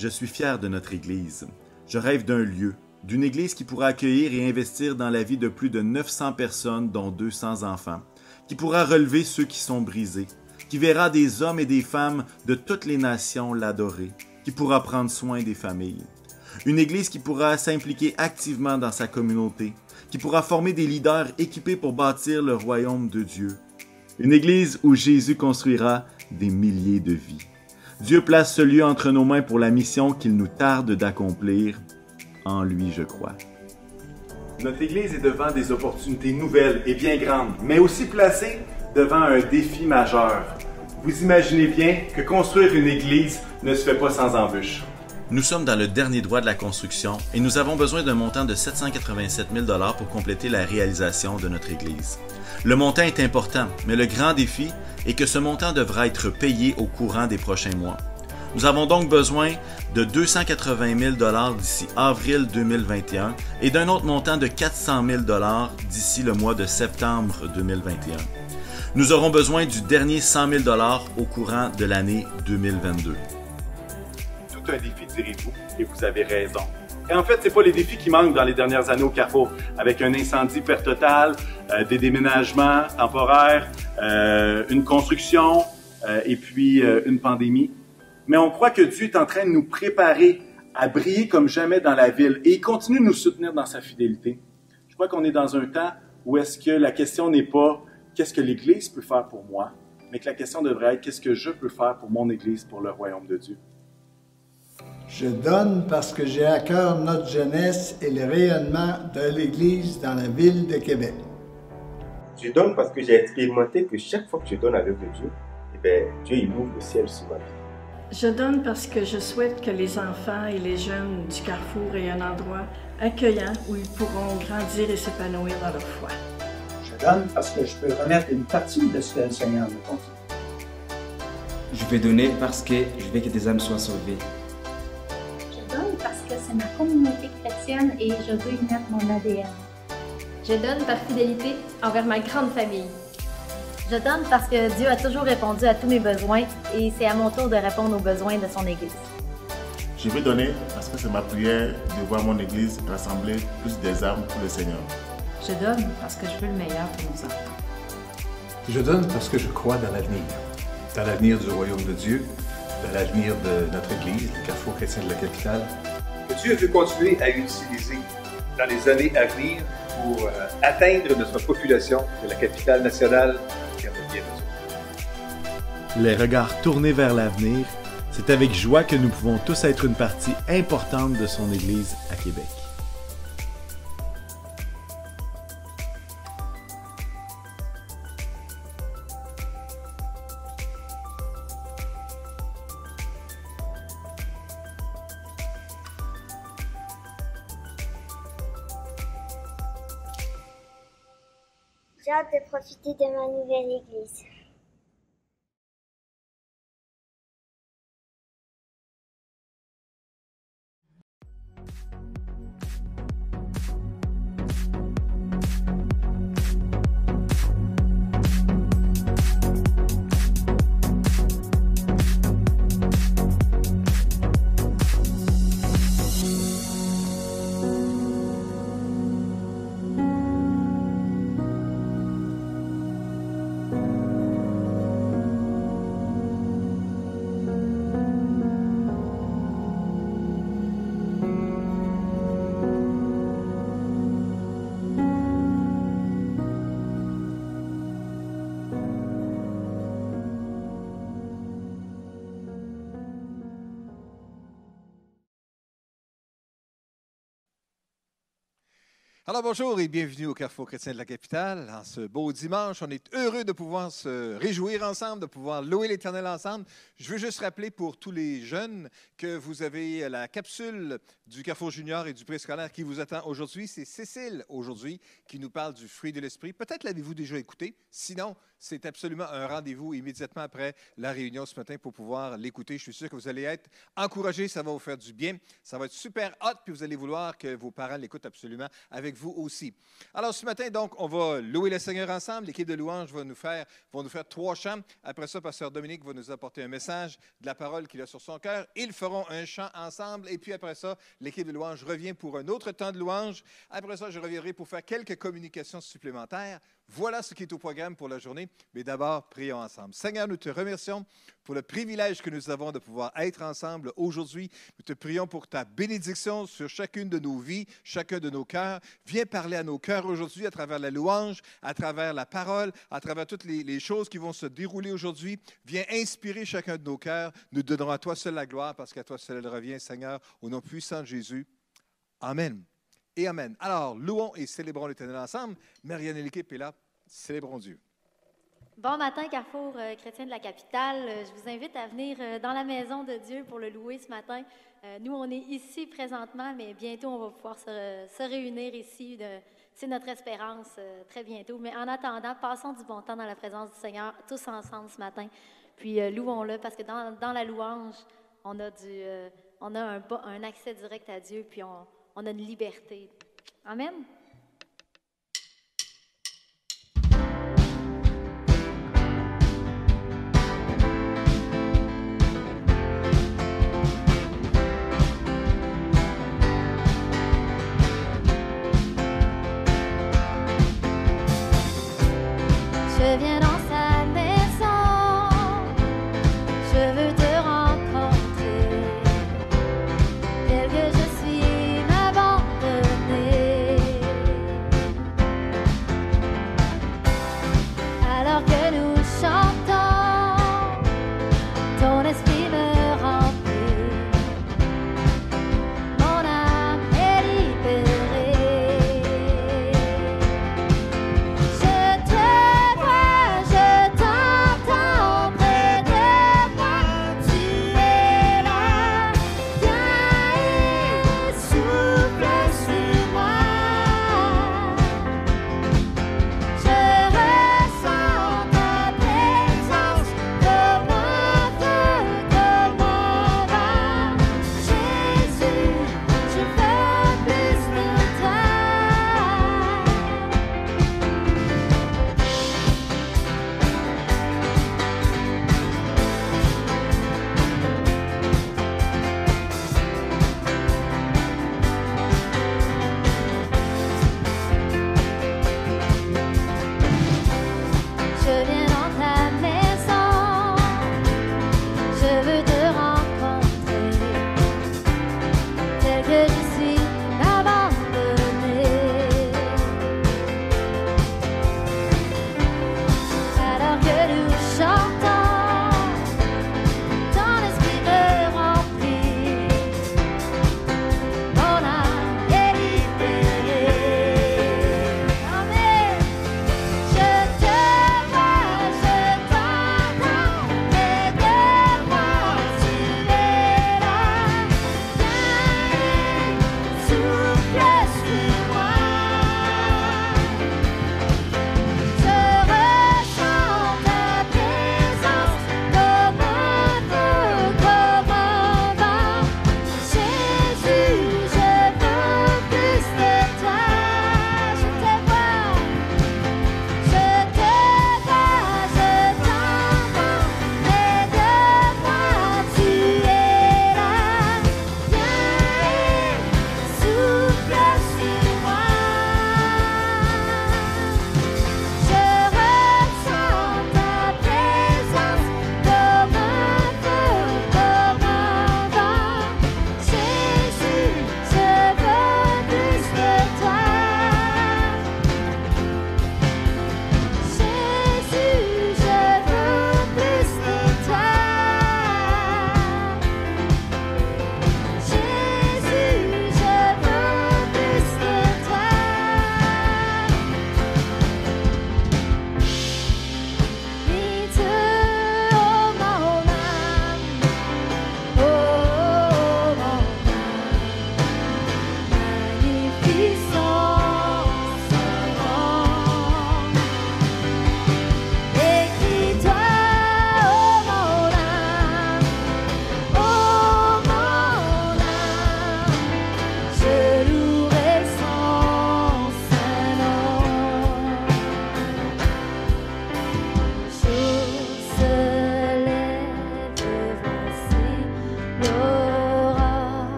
Je suis fier de notre Église. Je rêve d'un lieu, d'une Église qui pourra accueillir et investir dans la vie de plus de 900 personnes, dont 200 enfants, qui pourra relever ceux qui sont brisés, qui verra des hommes et des femmes de toutes les nations l'adorer, qui pourra prendre soin des familles. Une Église qui pourra s'impliquer activement dans sa communauté, qui pourra former des leaders équipés pour bâtir le royaume de Dieu. Une Église où Jésus construira des milliers de vies. Dieu place ce lieu entre nos mains pour la mission qu'il nous tarde d'accomplir. En lui, je crois. Notre Église est devant des opportunités nouvelles et bien grandes, mais aussi placée devant un défi majeur. Vous imaginez bien que construire une Église ne se fait pas sans embûches. Nous sommes dans le dernier droit de la construction et nous avons besoin d'un montant de 787 000 $ pour compléter la réalisation de notre Église. Le montant est important, mais le grand défi est que ce montant devra être payé au courant des prochains mois. Nous avons donc besoin de 280 000 $ d'ici avril 2021 et d'un autre montant de 400 000 $ d'ici le mois de septembre 2021. Nous aurons besoin du dernier 100 000 $ au courant de l'année 2022. Tout un défi, direz-vous, et vous avez raison. Et en fait, ce n'est pas les défis qui manquent dans les dernières années au Carrefour, avec un incendie perte totale, des déménagements temporaires, une construction et puis une pandémie. Mais on croit que Dieu est en train de nous préparer à briller comme jamais dans la ville et il continue de nous soutenir dans sa fidélité. Je crois qu'on est dans un temps où est-ce que la question n'est pas « qu'est-ce que l'Église peut faire pour moi ?» mais que la question devrait être « qu'est-ce que je peux faire pour mon Église, pour le royaume de Dieu ?» Je donne parce que j'ai à cœur notre jeunesse et le rayonnement de l'Église dans la ville de Québec. Je donne parce que j'ai expérimenté que chaque fois que je donne avec Dieu, Dieu il ouvre le ciel sur ma vie. Je donne parce que je souhaite que les enfants et les jeunes du Carrefour aient un endroit accueillant où ils pourront grandir et s'épanouir dans leur foi. Je donne parce que je peux remettre une partie de ce que le Seigneur me confie. Je vais donner parce que je veux que des âmes soient sauvées. Je donne parce que c'est ma communauté chrétienne et je veux y mettre mon ADN. Je donne par fidélité envers ma grande famille. Je donne parce que Dieu a toujours répondu à tous mes besoins et c'est à mon tour de répondre aux besoins de son Église. Je veux donner parce que c'est ma prière de voir mon Église rassembler plus des âmes pour le Seigneur. Je donne parce que je veux le meilleur pour nos enfants. Je donne parce que je crois dans l'avenir du royaume de Dieu, dans l'avenir de notre Église, le Carrefour chrétien de la capitale. Que Dieu veut continuer à utiliser dans les années à venir pour atteindre notre population de la capitale nationale qui en a bien besoin. Les regards tournés vers l'avenir, c'est avec joie que nous pouvons tous être une partie importante de son Église à Québec. J'ai hâte de profiter de ma nouvelle église. Alors bonjour et bienvenue au Carrefour chrétien de la capitale. En ce beau dimanche, on est heureux de pouvoir se réjouir ensemble, de pouvoir louer l'Éternel ensemble. Je veux juste rappeler pour tous les jeunes que vous avez la capsule du Carrefour junior et du préscolaire qui vous attend aujourd'hui. C'est Cécile aujourd'hui qui nous parle du fruit de l'esprit. Peut-être l'avez-vous déjà écouté. Sinon, c'est absolument un rendez-vous immédiatement après la réunion ce matin pour pouvoir l'écouter. Je suis sûr que vous allez être encouragés, ça va vous faire du bien. Ça va être super hot, puis vous allez vouloir que vos parents l'écoutent absolument avec vous aussi. Alors, ce matin, donc, on va louer le Seigneur ensemble. L'équipe de louange vont nous faire 3 chants. Après ça, Pasteur Dominique va nous apporter un message de la parole qu'il a sur son cœur. Ils feront un chant ensemble. Et puis, après ça, l'équipe de louange revient pour un autre temps de louange. Après ça, je reviendrai pour faire quelques communications supplémentaires. Voilà ce qui est au programme pour la journée. Mais d'abord, prions ensemble. Seigneur, nous te remercions pour le privilège que nous avons de pouvoir être ensemble aujourd'hui. Nous te prions pour ta bénédiction sur chacune de nos vies, chacun de nos cœurs. Viens parler à nos cœurs aujourd'hui à travers la louange, à travers la parole, à travers toutes les choses qui vont se dérouler aujourd'hui. Viens inspirer chacun de nos cœurs. Nous donnerons à toi seul la gloire parce qu'à toi seul elle revient, Seigneur, au nom puissant de Jésus. Amen. Et amen. Alors, louons et célébrons l'Éternel ensemble. Marianne et l'équipe est là. Célébrons Dieu. Bon matin, Carrefour chrétien de la capitale. Je vous invite à venir dans la maison de Dieu pour le louer ce matin. Nous, on est ici présentement, mais bientôt, on va pouvoir se réunir ici. C'est notre espérance très bientôt. Mais en attendant, passons du bon temps dans la présence du Seigneur, tous ensemble ce matin. Puis louons-le, parce que dans la louange, on a un accès direct à Dieu, puis on a une liberté. Amen. Je viens dans sa maison, je veux te rencontrer, tel que je suis m'abandonner. Alors que nous chantons, ton esprit me remplit, mon âme est libérée.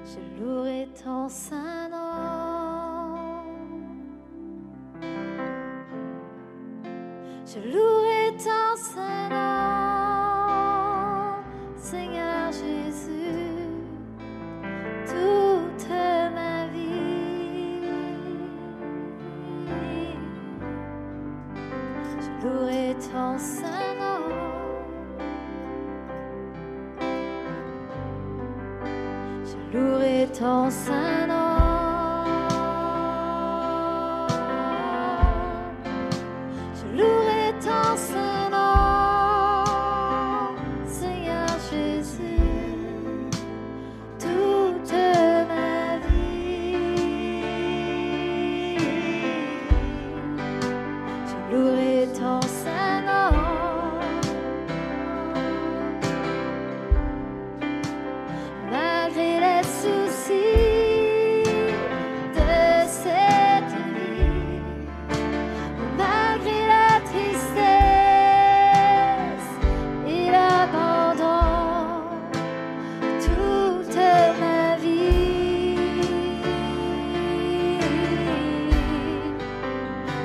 Je louerai ton saint nom. Je louerai ton saint nom, Seigneur Jésus, toute ma vie. Je louerai ton saint nom. Je louerai ton saint nom. Je louerai ton saint nom, Seigneur Jésus, toute ma vie. Je louerai ton saint nom. Malgré les soucis de cette vie, malgré la tristesse et l'abandon, toute ma vie,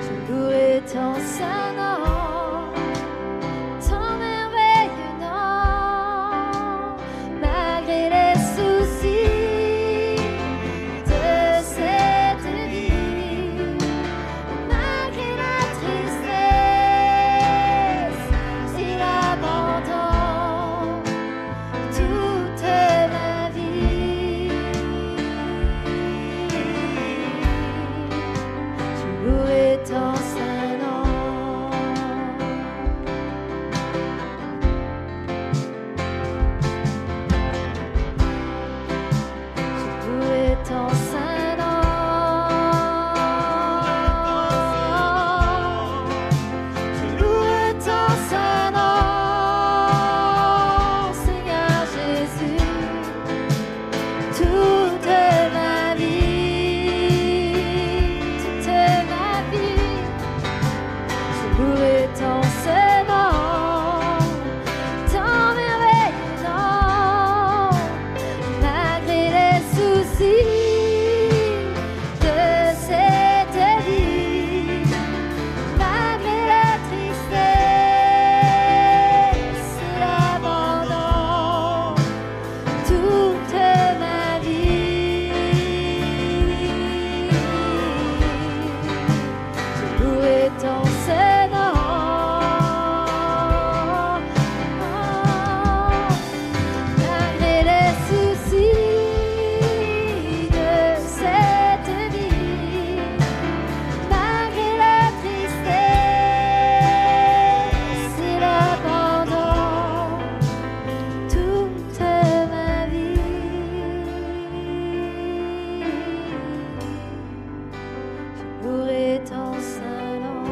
je louerai ton saint nom, ton merveilleux nom, malgré les soucis de cette vie, malgré la tristesse et l'abandon, toute ma vie, je louerai ton saint nom. Je louerai ton saint nom. Je louerai ton saint nom, Seigneur Jésus, toute ma vie, toute ma vie. Je louerai ton saint nom, ton merveilleux nom, malgré les soucis de cette vie, malgré la tristesse et l'abandon, toute ma vie, je louerai ton saint nom. Malgré les soucis de cette vie, malgré la tristesse et l'abandon, toute ma vie, je louerai ton saint nom.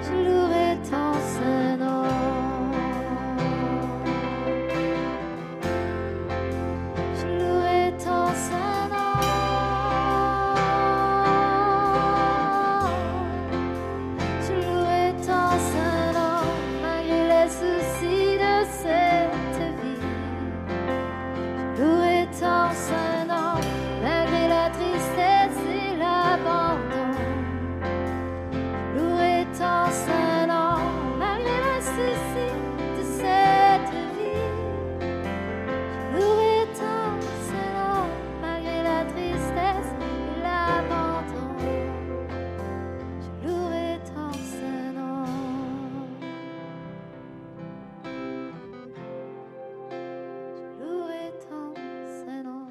Je louerai ton saint nom. Je louerai ton saint nom. Je louerai ton saint nom, malgré les soucis de cette vie. Je louerai ton saint nom, malgré la tristesse et l'abandon. Je louerai ton saint nom, malgré les soucis de cette vie. Je louerai ton saint nom, malgré la tristesse et l'abandon. Je louerai ton saint nom. Je louerai ton saint nom.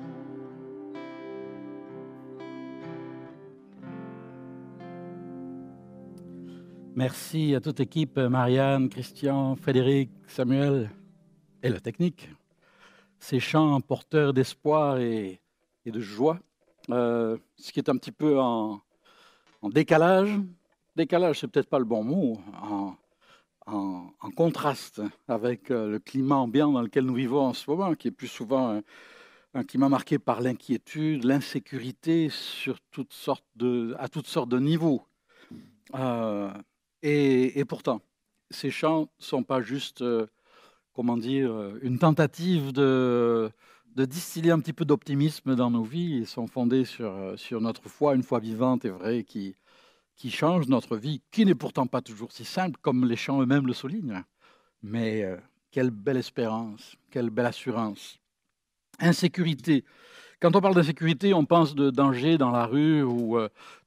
Merci à toute l'équipe, Marianne, Christian, Frédéric, Samuel et la technique. Ces chants porteurs d'espoir et de joie, ce qui est un petit peu en décalage. Décalage, c'est peut-être pas le bon mot, en contraste avec le climat ambiant dans lequel nous vivons en ce moment, qui est plus souvent un climat marqué par l'inquiétude, l'insécurité à toutes sortes de niveaux. Et pourtant, ces chants ne sont pas juste comment dire, une tentative de distiller un petit peu d'optimisme dans nos vies et sont fondées sur notre foi, une foi vivante et vraie qui change notre vie, qui n'est pourtant pas toujours si simple, comme les chants eux-mêmes le soulignent. Mais quelle belle espérance, quelle belle assurance. Insécurité. Quand on parle d'insécurité, on pense de danger dans la rue ou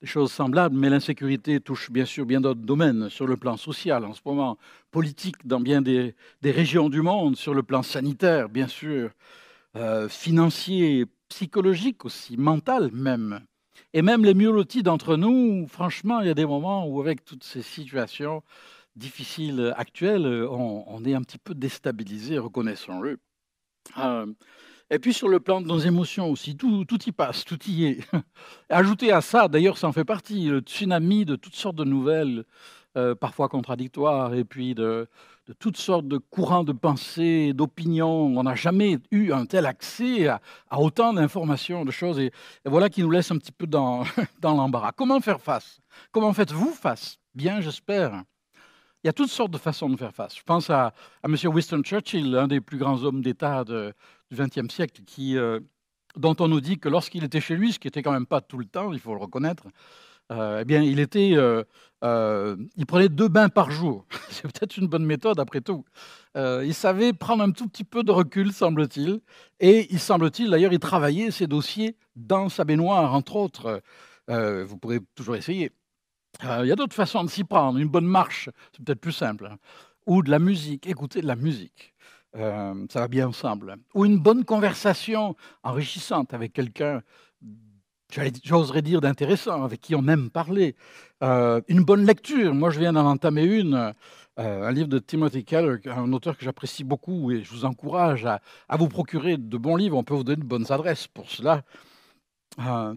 des choses semblables, mais l'insécurité touche bien sûr bien d'autres domaines, sur le plan social en ce moment, politique dans bien des régions du monde, sur le plan sanitaire bien sûr, financier, psychologique aussi, mental même. Et même les mieux lotis d'entre nous, franchement, il y a des moments où avec toutes ces situations difficiles actuelles, on est un petit peu déstabilisé, reconnaissons-le. Et puis sur le plan de nos émotions aussi, tout y passe, tout y est. Ajouter à ça, d'ailleurs ça en fait partie, le tsunami de toutes sortes de nouvelles, parfois contradictoires, et puis de toutes sortes de courants de pensée, d'opinions. On n'a jamais eu un tel accès à autant d'informations, de choses, et voilà qui nous laisse un petit peu dans l'embarras. Comment faire face? Comment faites-vous face? Bien, j'espère. Il y a toutes sortes de façons de faire face. Je pense à M. Winston Churchill, un des plus grands hommes d'État du XXe siècle, dont on nous dit que lorsqu'il était chez lui, ce qui n'était quand même pas tout le temps, il faut le reconnaître, eh bien, il prenait 2 bains par jour. C'est peut-être une bonne méthode après tout. Il savait prendre un tout petit peu de recul, semble-t-il. Et il semble-t-il, d'ailleurs, il travaillait ses dossiers dans sa baignoire, entre autres. Vous pourrez toujours essayer. Il y a d'autres façons de s'y prendre. Une bonne marche, c'est peut-être plus simple. Ou de la musique, écouter de la musique. Ça va bien ensemble. Ou une bonne conversation enrichissante avec quelqu'un, j'oserais dire d'intéressant, avec qui on aime parler. Une bonne lecture. Moi, je viens d'en entamer un livre de Timothy Keller, un auteur que j'apprécie beaucoup, et je vous encourage à vous procurer de bons livres. On peut vous donner de bonnes adresses pour cela.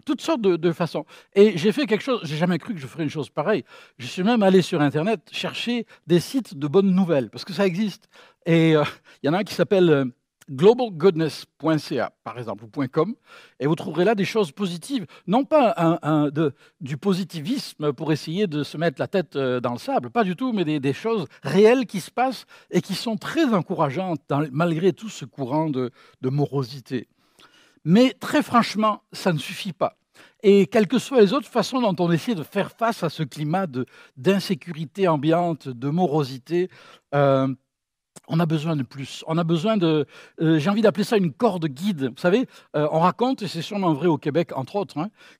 Toutes sortes de façons. Et j'ai fait quelque chose, j'ai jamais cru que je ferais une chose pareille. Je suis même allé sur Internet chercher des sites de bonnes nouvelles, parce que ça existe. Et il y en a un qui s'appelle globalgoodness.ca, par exemple, ou .com, et vous trouverez là des choses positives. Non pas du positivisme pour essayer de se mettre la tête dans le sable, pas du tout, mais des choses réelles qui se passent et qui sont très encourageantes, malgré tout ce courant de morosité. Mais très franchement, ça ne suffit pas. Et quelles que soient les autres façons dont on essaie de faire face à ce climat d'insécurité ambiante, de morosité, on a besoin de plus. On a besoin j'ai envie d'appeler ça une corde guide. Vous savez, on raconte, et c'est sûrement vrai au Québec, entre autres,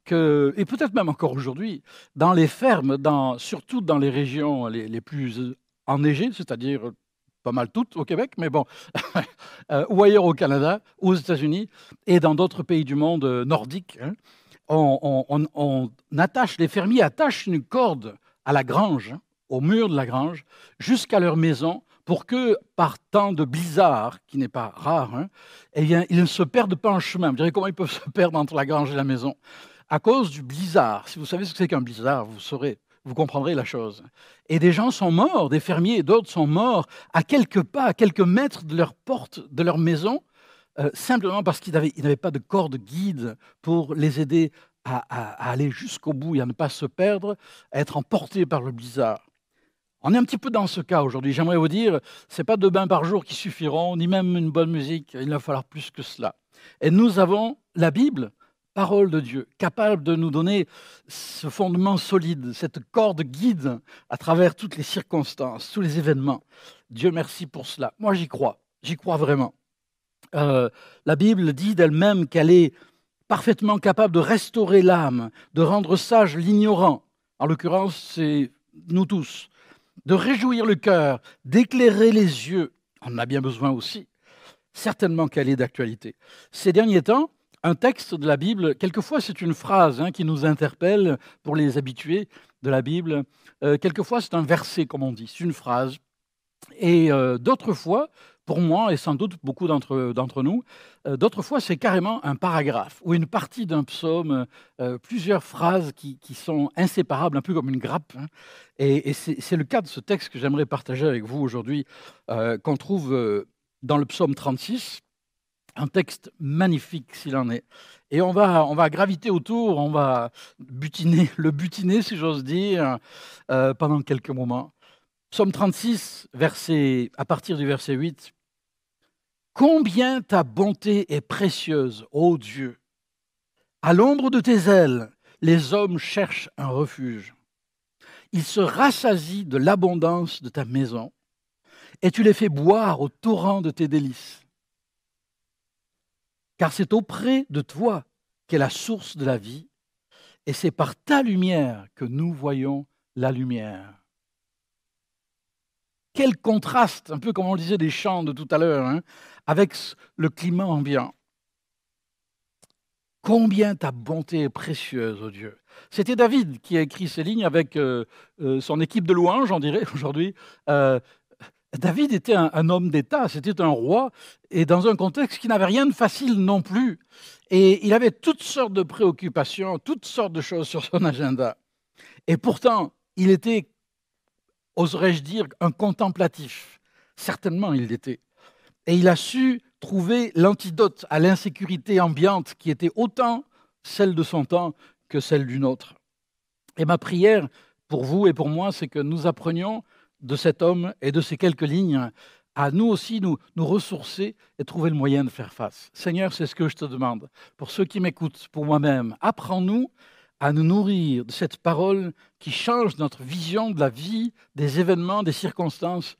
et peut-être même encore aujourd'hui, dans les fermes, surtout dans les régions les plus enneigées, c'est-à-dire pas mal toutes au Québec, mais bon, ou ailleurs au Canada, aux États-Unis et dans d'autres pays du monde nordiques, les fermiers attachent une corde à la grange, au mur de la grange, jusqu'à leur maison, pour que, par temps de blizzard, qui n'est pas rare, eh bien, ils ne se perdent pas en chemin. Vous direz comment ils peuvent se perdre entre la grange et la maison? À cause du blizzard. Si vous savez ce que c'est qu'un blizzard, vous comprendrez la chose. Et des gens sont morts, des fermiers et d'autres sont morts à quelques pas, à quelques mètres de leur porte, de leur maison, simplement parce qu'ils n'avaient pas de corde guide pour les aider à aller jusqu'au bout et à ne pas se perdre, à être emportés par le blizzard. On est un petit peu dans ce cas aujourd'hui. J'aimerais vous dire, ce n'est pas 2 bains par jour qui suffiront, ni même une bonne musique, il va falloir plus que cela. Et nous avons la Bible, parole de Dieu, capable de nous donner ce fondement solide, cette corde guide à travers toutes les circonstances, tous les événements. Dieu merci pour cela. Moi, j'y crois vraiment. La Bible dit d'elle-même qu'elle est parfaitement capable de restaurer l'âme, de rendre sage l'ignorant, en l'occurrence, c'est nous tous, de réjouir le cœur, d'éclairer les yeux, on en a bien besoin aussi, certainement qu'elle est d'actualité. Ces derniers temps, un texte de la Bible, quelquefois c'est une phrase qui nous interpelle pour les habitués de la Bible, quelquefois c'est un verset comme on dit, c'est une phrase, et d'autres fois, pour moi et sans doute beaucoup d'entre nous, d'autres fois c'est carrément un paragraphe ou une partie d'un psaume, plusieurs phrases qui sont inséparables, un peu comme une grappe. Et c'est le cas de ce texte que j'aimerais partager avec vous aujourd'hui, qu'on trouve dans le psaume 36. Un texte magnifique s'il en est. Et on va graviter autour, on va le butiner si j'ose dire, pendant quelques moments. Psaume 36, à partir du verset 8. Combien ta bonté est précieuse, ô Dieu! À l'ombre de tes ailes, les hommes cherchent un refuge. Ils se rassasient de l'abondance de ta maison, et tu les fais boire au torrent de tes délices. Car c'est auprès de toi qu'est la source de la vie, et c'est par ta lumière que nous voyons la lumière. Quel contraste, un peu comme on le disait des chants de tout à l'heure, hein, avec le climat ambiant. Combien ta bonté est précieuse, ô Dieu. C'était David qui a écrit ces lignes avec son équipe de louanges, on dirait aujourd'hui. David était un homme d'État, c'était un roi, et dans un contexte qui n'avait rien de facile non plus. Et il avait toutes sortes de préoccupations, toutes sortes de choses sur son agenda. Et pourtant, il était, oserais-je dire, un contemplatif. Certainement, il l'était. Et il a su trouver l'antidote à l'insécurité ambiante qui était autant celle de son temps que celle d'une autre. Et ma prière pour vous et pour moi, c'est que nous apprenions de cet homme et de ces quelques lignes à nous aussi nous ressourcer et trouver le moyen de faire face. Seigneur, c'est ce que je te demande. Pour ceux qui m'écoutent, pour moi-même, apprends-nous à nous nourrir de cette parole qui change notre vision de la vie, des événements, des circonstances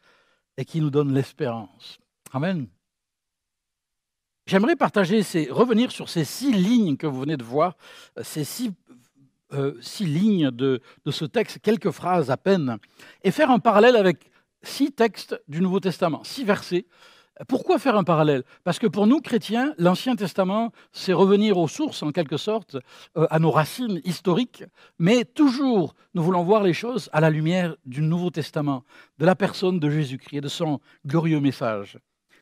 et qui nous donne l'espérance. Amen. J'aimerais revenir sur ces 6 lignes que vous venez de voir, ces 6 lignes de ce texte, quelques phrases à peine, et faire un parallèle avec 6 textes du Nouveau Testament, 6 versets. Pourquoi faire un parallèle? Parce que pour nous, chrétiens, l'Ancien Testament, c'est revenir aux sources, en quelque sorte, à nos racines historiques, mais toujours, nous voulons voir les choses à la lumière du Nouveau Testament, de la personne de Jésus-Christ et de son glorieux message.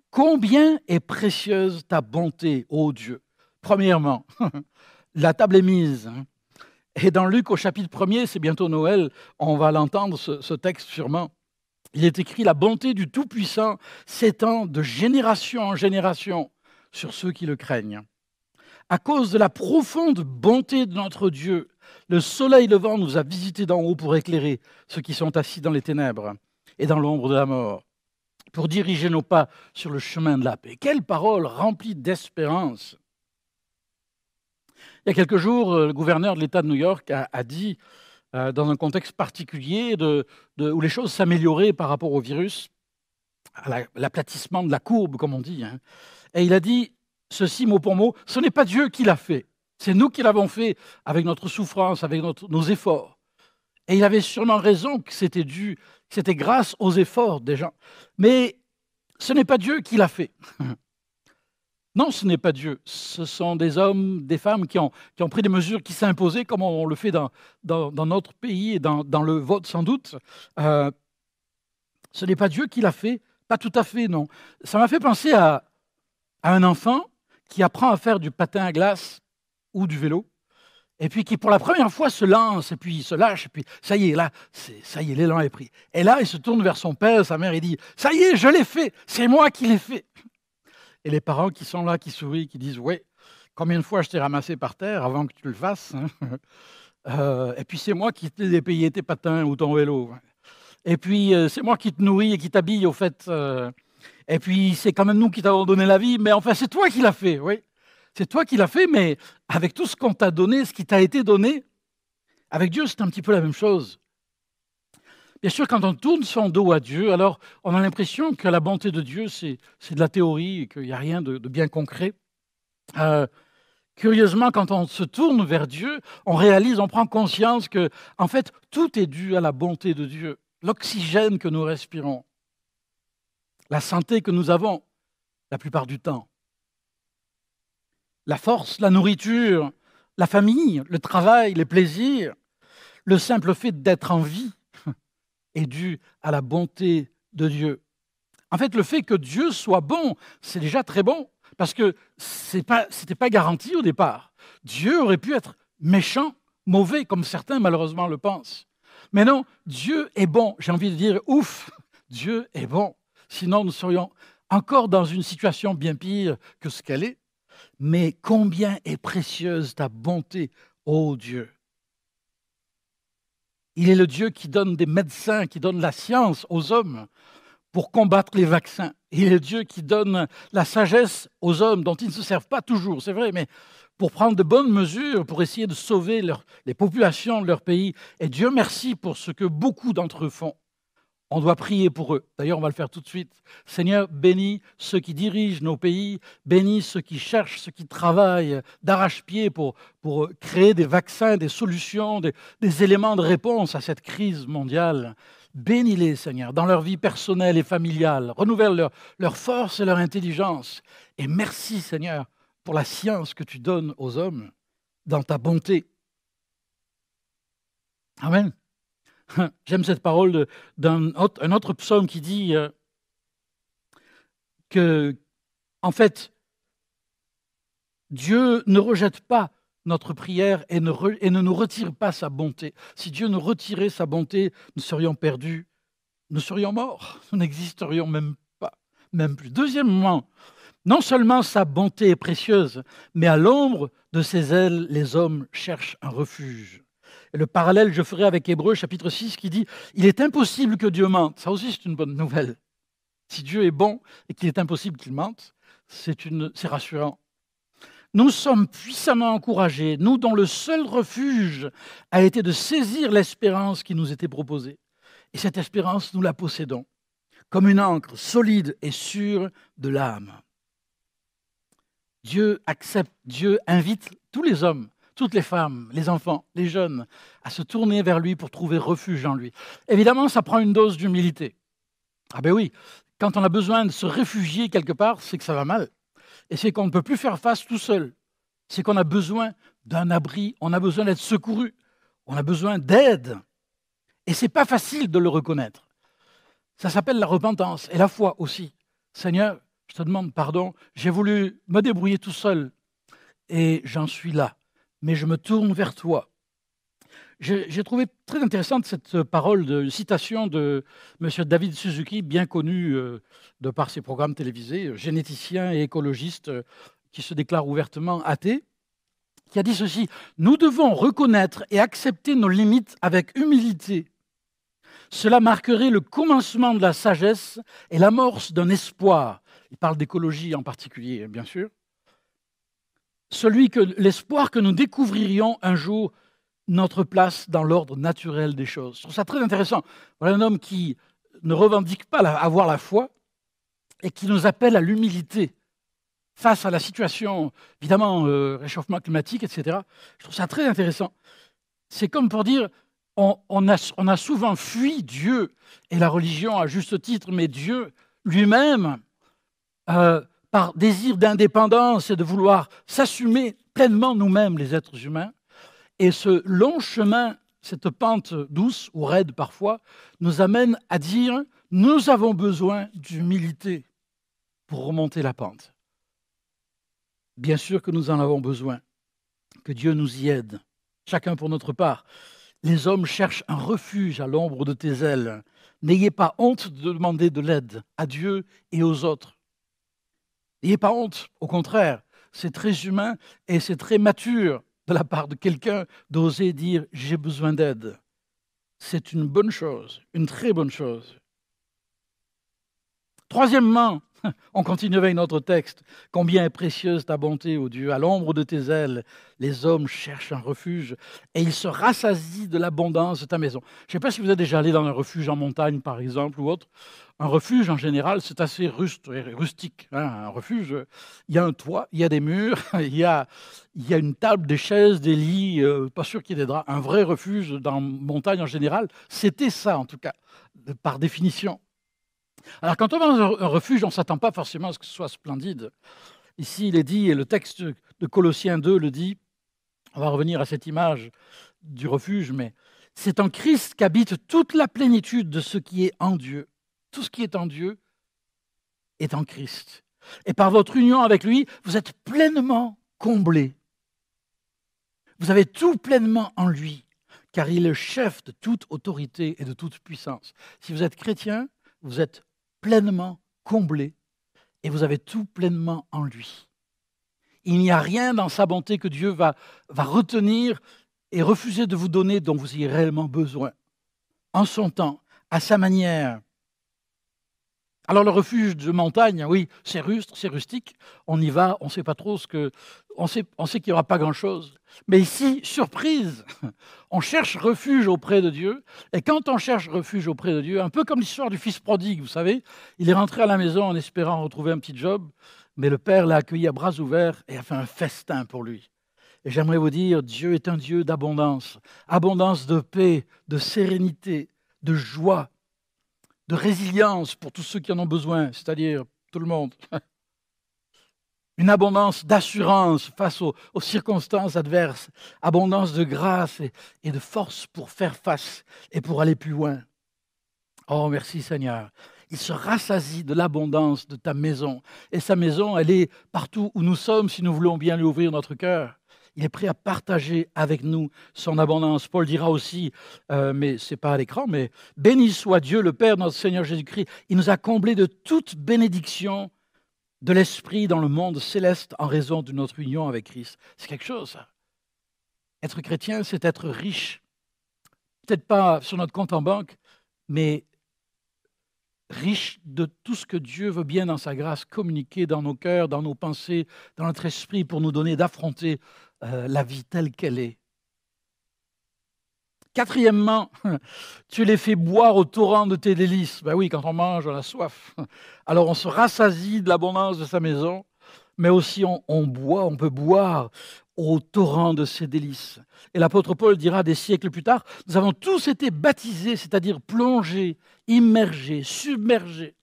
Combien est précieuse ta bonté, ô Dieu! Premièrement, la table est mise. Et dans Luc, au chapitre 1er, c'est bientôt Noël, on va l'entendre, ce texte sûrement. Il est écrit « La bonté du Tout-Puissant s'étend de génération en génération sur ceux qui le craignent. À cause de la profonde bonté de notre Dieu, le soleil levant nous a visités d'en haut pour éclairer ceux qui sont assis dans les ténèbres et dans l'ombre de la mort, pour diriger nos pas sur le chemin de la paix. » Quelle parole remplie d'espérance! Il y a quelques jours, le gouverneur de l'État de New York a dit, dans un contexte particulier, où les choses s'amélioraient par rapport au virus, à l'aplatissement de la courbe, comme on dit, hein, et il a dit ceci mot pour mot, ce n'est pas Dieu qui l'a fait, c'est nous qui l'avons fait avec notre souffrance, avec nos efforts. Et il avait sûrement raison que c'était grâce aux efforts des gens. Mais ce n'est pas Dieu qui l'a fait. Non, ce n'est pas Dieu. Ce sont des hommes, des femmes qui ont pris des mesures qui s'imposaient, comme on le fait dans notre pays et dans le vôtre sans doute. Ce n'est pas Dieu qui l'a fait, pas tout à fait, non. Ça m'a fait penser à un enfant qui apprend à faire du patin à glace ou du vélo, et puis qui pour la première fois se lance, et puis il se lâche, et puis ça y est, là, ça y est, l'élan est pris. Et là, il se tourne vers son père, sa mère, et dit « Ça y est, je l'ai fait, c'est moi qui l'ai fait !» Et les parents qui sont là, qui sourient, qui disent « Oui, combien de fois je t'ai ramassé par terre avant que tu le fasses hein et puis c'est moi qui t'ai payé tes patins ou ton vélo. Et puis c'est moi qui te nourris et qui t'habille au fait. Et puis c'est quand même nous qui t'avons donné la vie, mais enfin c'est toi qui l'as fait, oui. C'est toi qui l'as fait, mais avec tout ce qu'on t'a donné, ce qui t'a été donné, avec Dieu c'est un petit peu la même chose. Bien sûr, quand on tourne son dos à Dieu, alors on a l'impression que la bonté de Dieu, c'est de la théorie et qu'il n'y a rien de bien concret. Curieusement, quand on se tourne vers Dieu, on réalise, on prend conscience que, en fait, tout est dû à la bonté de Dieu. L'oxygène que nous respirons, la santé que nous avons la plupart du temps, la force, la nourriture, la famille, le travail, les plaisirs, le simple fait d'être en vie est dû à la bonté de Dieu. En fait, le fait que Dieu soit bon, c'est déjà très bon, parce que c'était pas garanti au départ. Dieu aurait pu être méchant, mauvais, comme certains malheureusement le pensent. Mais non, Dieu est bon. J'ai envie de dire, ouf, Dieu est bon. Sinon, nous serions encore dans une situation bien pire que ce qu'elle est. Mais combien est précieuse ta bonté, ô Dieu! Il est le Dieu qui donne des médecins, qui donne la science aux hommes pour combattre les vaccins. Il est Dieu qui donne la sagesse aux hommes dont ils ne se servent pas toujours, c'est vrai, mais pour prendre de bonnes mesures, pour essayer de sauver les populations de leur pays. Et Dieu merci pour ce que beaucoup d'entre eux font. On doit prier pour eux. D'ailleurs, on va le faire tout de suite. Seigneur, bénis ceux qui dirigent nos pays, bénis ceux qui cherchent, ceux qui travaillent d'arrache-pied pour créer des vaccins, des solutions, des éléments de réponse à cette crise mondiale. Bénis-les, Seigneur, dans leur vie personnelle et familiale. Renouvelle leur force et leur intelligence. Et merci, Seigneur, pour la science que tu donnes aux hommes dans ta bonté. Amen. J'aime cette parole d'un autre psaume qui dit que, en fait, Dieu ne rejette pas notre prière et ne nous retire pas sa bonté. Si Dieu nous retirait sa bonté, nous serions perdus, nous serions morts, nous n'existerions même pas, même plus. Deuxièmement, non seulement sa bonté est précieuse, mais à l'ombre de ses ailes, les hommes cherchent un refuge. Et le parallèle, je ferai avec Hébreux, chapitre 6, qui dit « Il est impossible que Dieu mente ». Ça aussi, c'est une bonne nouvelle. Si Dieu est bon et qu'il est impossible qu'il mente, c'est rassurant. Nous sommes puissamment encouragés, nous dont le seul refuge a été de saisir l'espérance qui nous était proposée. Et cette espérance, nous la possédons, comme une ancre solide et sûre de l'âme. Dieu accepte, Dieu invite tous les hommes, toutes les femmes, les enfants, les jeunes, à se tourner vers lui pour trouver refuge en lui. Évidemment, ça prend une dose d'humilité. Ah ben oui, quand on a besoin de se réfugier quelque part, c'est que ça va mal. Et c'est qu'on ne peut plus faire face tout seul. C'est qu'on a besoin d'un abri, on a besoin d'être secouru, on a besoin d'aide. Et ce n'est pas facile de le reconnaître. Ça s'appelle la repentance et la foi aussi. Seigneur, je te demande pardon, j'ai voulu me débrouiller tout seul et j'en suis là. Mais je me tourne vers toi. J'ai trouvé très intéressante cette parole de citation de M. David Suzuki, bien connu de par ses programmes télévisés, généticien et écologiste qui se déclare ouvertement athée, qui a dit ceci: « Nous devons reconnaître et accepter nos limites avec humilité. Cela marquerait le commencement de la sagesse et l'amorce d'un espoir. » Il parle d'écologie en particulier, bien sûr. L'espoir que nous découvririons un jour notre place dans l'ordre naturel des choses. Je trouve ça très intéressant. Voilà un homme qui ne revendique pas avoir la foi et qui nous appelle à l'humilité face à la situation, évidemment, réchauffement climatique, etc. Je trouve ça très intéressant. C'est comme pour dire, on a souvent fui Dieu et la religion à juste titre, mais Dieu lui-même, par désir d'indépendance et de vouloir s'assumer pleinement nous-mêmes, les êtres humains. Et ce long chemin, cette pente douce ou raide parfois, nous amène à dire « nous avons besoin d'humilité pour remonter la pente ». Bien sûr que nous en avons besoin, que Dieu nous y aide, chacun pour notre part. Les hommes cherchent un refuge à l'ombre de tes ailes. N'ayez pas honte de demander de l'aide à Dieu et aux autres. N'ayez pas honte, au contraire, c'est très humain et c'est très mature de la part de quelqu'un d'oser dire « j'ai besoin d'aide ». C'est une bonne chose, une très bonne chose. Troisièmement, on continue avec notre texte. « Combien est précieuse ta bonté, ô Dieu, à l'ombre de tes ailes, les hommes cherchent un refuge et ils se rassasient de l'abondance de ta maison. » Je ne sais pas si vous êtes déjà allé dans un refuge en montagne, par exemple, ou autre. Un refuge, en général, c'est assez rustique. Hein. Un refuge, il y a un toit, il y a des murs, il y a une table, des chaises, des lits, pas sûr qu'il y ait des draps. Un vrai refuge dans montagne, en général, c'était ça, en tout cas, par définition. Alors, quand on va dans un refuge, on ne s'attend pas forcément à ce que ce soit splendide. Ici, il est dit, et le texte de Colossiens 2 le dit, on va revenir à cette image du refuge, mais c'est en Christ qu'habite toute la plénitude de ce qui est en Dieu. Tout ce qui est en Dieu est en Christ. Et par votre union avec lui, vous êtes pleinement comblés. Vous avez tout pleinement en lui, car il est le chef de toute autorité et de toute puissance. Si vous êtes chrétien, vous êtes pleinement comblés et vous avez tout pleinement en lui. Il n'y a rien dans sa bonté que Dieu va retenir et refuser de vous donner dont vous ayez réellement besoin. En son temps, à sa manière, Alors le refuge de montagne, oui, c'est rustre, c'est rustique. On y va, on ne sait pas trop ce que... On sait qu'il n'y aura pas grand-chose. Mais ici, surprise, on cherche refuge auprès de Dieu. Et quand on cherche refuge auprès de Dieu, un peu comme l'histoire du fils prodigue, vous savez, il est rentré à la maison en espérant retrouver un petit job, mais le père l'a accueilli à bras ouverts et a fait un festin pour lui. Et j'aimerais vous dire, Dieu est un Dieu d'abondance, abondance de paix, de sérénité, de joie, de résilience pour tous ceux qui en ont besoin, c'est-à-dire tout le monde. Une abondance d'assurance face aux circonstances adverses, abondance de grâce et de force pour faire face et pour aller plus loin. Oh, merci Seigneur. Il se rassasie de l'abondance de ta maison. Et sa maison, elle est partout où nous sommes si nous voulons bien lui ouvrir notre cœur. Il est prêt à partager avec nous son abondance. Paul dira aussi, mais ce n'est pas à l'écran, mais « Béni soit Dieu, le Père de notre Seigneur Jésus-Christ. Il nous a comblés de toute bénédiction de l'Esprit dans le monde céleste en raison de notre union avec Christ. » C'est quelque chose, ça. Être chrétien, c'est être riche. Peut-être pas sur notre compte en banque, mais riche de tout ce que Dieu veut bien dans sa grâce communiquer dans nos cœurs, dans nos pensées, dans notre esprit pour nous donner d'affronter la vie telle qu'elle est. Quatrièmement, tu les fais boire au torrent de tes délices. Ben oui, quand on mange, on a soif. Alors on se rassasie de l'abondance de sa maison, mais aussi on peut boire au torrent de ses délices. Et l'apôtre Paul dira des siècles plus tard, nous avons tous été baptisés, c'est-à-dire plongés, immergés, submergés